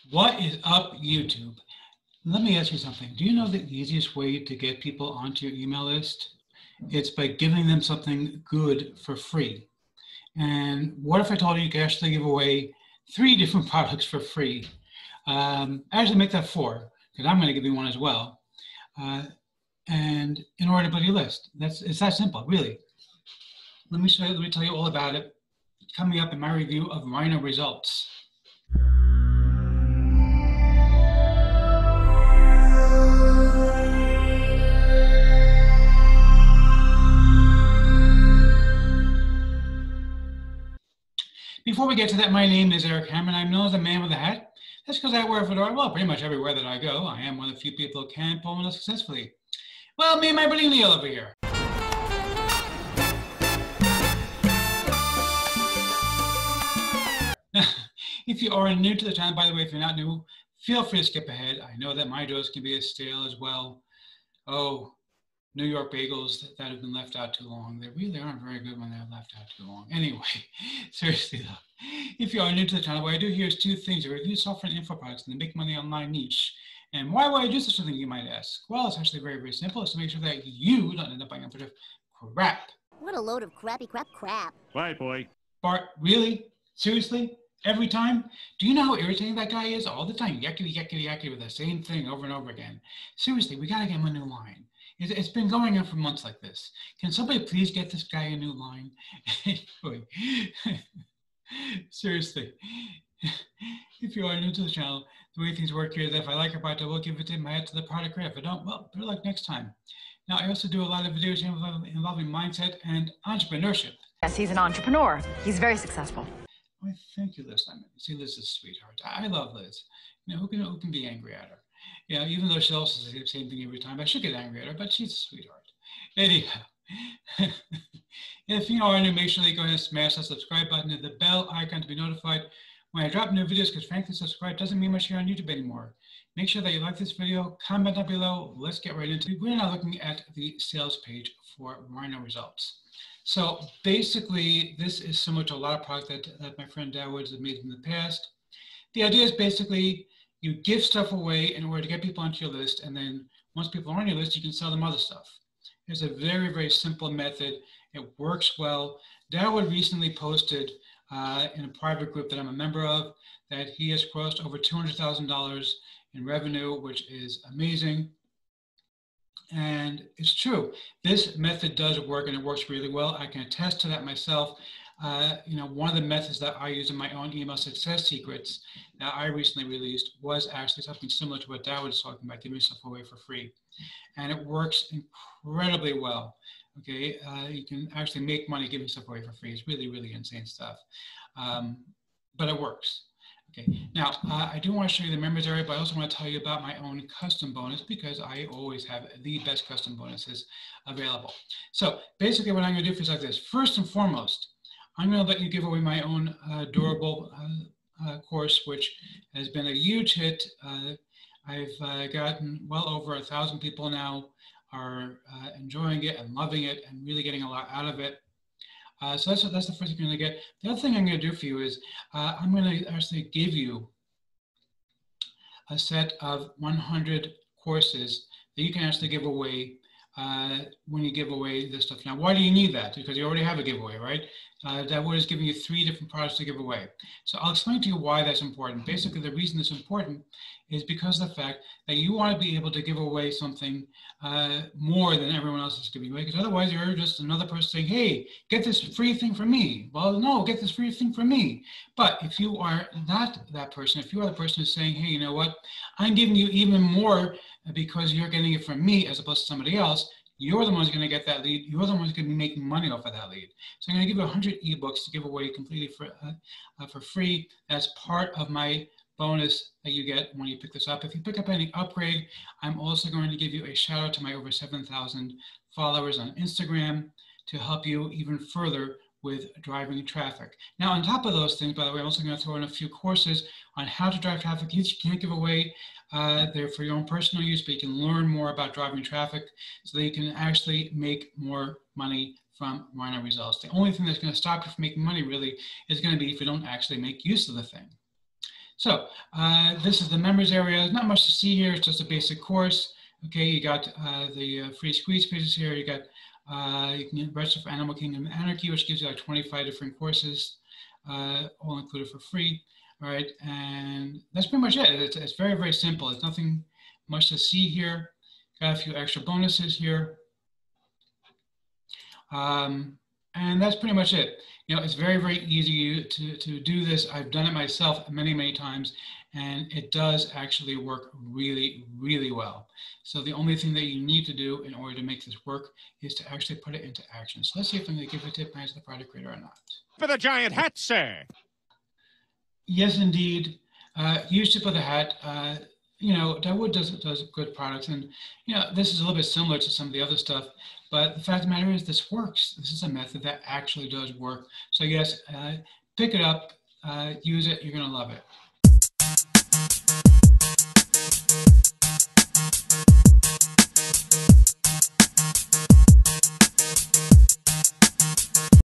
What is up, YouTube? Let me ask you something. Do you know the easiest way to get people onto your email list? It's by giving them something good for free. And what if I told you you could actually give away 3 different products for free? Actually, make that 4, because I'm going to give you one as well. And in order to build your list, it's that simple, really. Let me tell you all about it coming up in my review of Rhino results. Before we get to that, my name is Eric Hammond. I'm known as the man with a hat. That's because I wear a fedora, well, pretty much everywhere that I go. I am one of the few people who can pull one off successfully. Well, me and my buddy Neil over here. If you are new to the channel, by the way, if you're not new, feel free to skip ahead. I know that my jokes can be as stale as well. Oh, New York bagels that have been left out too long. They really aren't very good when they're left out too long. Anyway, seriously though, if you are new to the channel, what I do here is 2 things. I review software and info products in the make money online niche. And why would I do such a thing, you might ask? Well, it's actually very, very simple. It's to make sure that you don't end up buying a bunch of crap. What a load of crappy crap. Bye, boy. Bart, really? Seriously? Every time? Do you know how irritating that guy is? All the time, yakety, yakety, yakety with the same thing over and over again. Seriously, we gotta get him a new line. It's been going on for months like this. Can somebody please get this guy a new line? Seriously. If you are new to the channel, the way things work here is that if I like a product, I will give it in my head to the product creator. If I don't, well, better luck next time. Now, I also do a lot of videos involving mindset and entrepreneurship. Yes, he's an entrepreneur. He's very successful. Why, thank you, Liz. See, Liz is a sweetheart. I love Liz. You know, who can be angry at her? Yeah, even though she also says the same thing every time, I should get angry at her, but she's a sweetheart. Anyhow, if you are new, make sure that you go ahead and smash that subscribe button and the bell icon to be notified when I drop new videos, because frankly, subscribe doesn't mean much here on YouTube anymore. Make sure that you like this video, comment down below. Let's get right into it. We're now looking at the sales page for Rhino results. So basically, this is similar to a lot of products that my friend Dawood has made in the past. The idea is basically you give stuff away in order to get people onto your list, and then once people are on your list, you can sell them other stuff. It's a very, very simple method. It works well. Dawood recently posted in a private group that I'm a member of that he has crossed over $200,000 in revenue, which is amazing. And it's true. This method does work, and it works really well. I can attest to that myself. You know, one of the methods that I use in my own email success secrets that I recently released was actually something similar to what Dawood is talking about, giving stuff away for free. And it works incredibly well. Okay, you can actually make money giving stuff away for free. It's really, really insane stuff. But it works. Okay, now I do want to show you the members area, but I also want to tell you about my own custom bonus because I always have the best custom bonuses available. So basically what I'm going to do for you is like this. First and foremost, I'm going to let you give away my own durable course, which has been a huge hit. I've gotten well over 1,000 people now are enjoying it and loving it and really getting a lot out of it. So that's the first thing you're going to get. The other thing I'm going to do for you is I'm going to actually give you a set of 100 courses that you can actually give away when you give away this stuff. Now, why do you need that? Because you already have a giveaway, right? Dawood is giving you 3 different products to give away. So I'll explain to you why that's important. Basically, the reason it's important is because of the fact that you want to be able to give away something more than everyone else is giving away, because otherwise you're just another person saying, hey, get this free thing from me. Well, no, get this free thing from me. But if you are not that person, if you are the person who's saying, hey, you know what, I'm giving you even more because you're getting it from me as opposed to somebody else, you're the one who's going to get that lead. You're the one who's going to be making money off of that lead. So I'm going to give you 100 ebooks to give away completely for free. That's part of my bonus that you get when you pick this up. If you pick up any upgrade, I'm also going to give you a shout out to my over 7,000 followers on Instagram to help you even further with driving traffic. Now, on top of those things, by the way, I'm also going to throw in a few courses on how to drive traffic. These you can't give away. They're for your own personal use, but you can learn more about driving traffic so that you can actually make more money from Rhino results. The only thing that's going to stop you from making money really is going to be if you don't actually make use of the thing. So this is the members area. Not much to see here. It's just a basic course. Okay, you got the free squeeze pages here. You got you can register for Animal Kingdom Anarchy, which gives you like 25 different courses, all included for free. All right, and that's pretty much it. It's very, very simple. It's nothing much to see here. Got a few extra bonuses here. And that's pretty much it. You know, it's very, very easy to do this. I've done it myself many, many times, and it does actually work really, really well. So the only thing that you need to do in order to make this work is to actually put it into action. So let's see if I'm going to give a tip as the product creator or not. For the giant hat, sir. Yes, indeed. Use tip of the hat. You know, Dawood does good products, and you know, this is a little bit similar to some of the other stuff, but the fact of the matter is this works. This is a method that actually does work. So yes, pick it up, use it, you're gonna love it.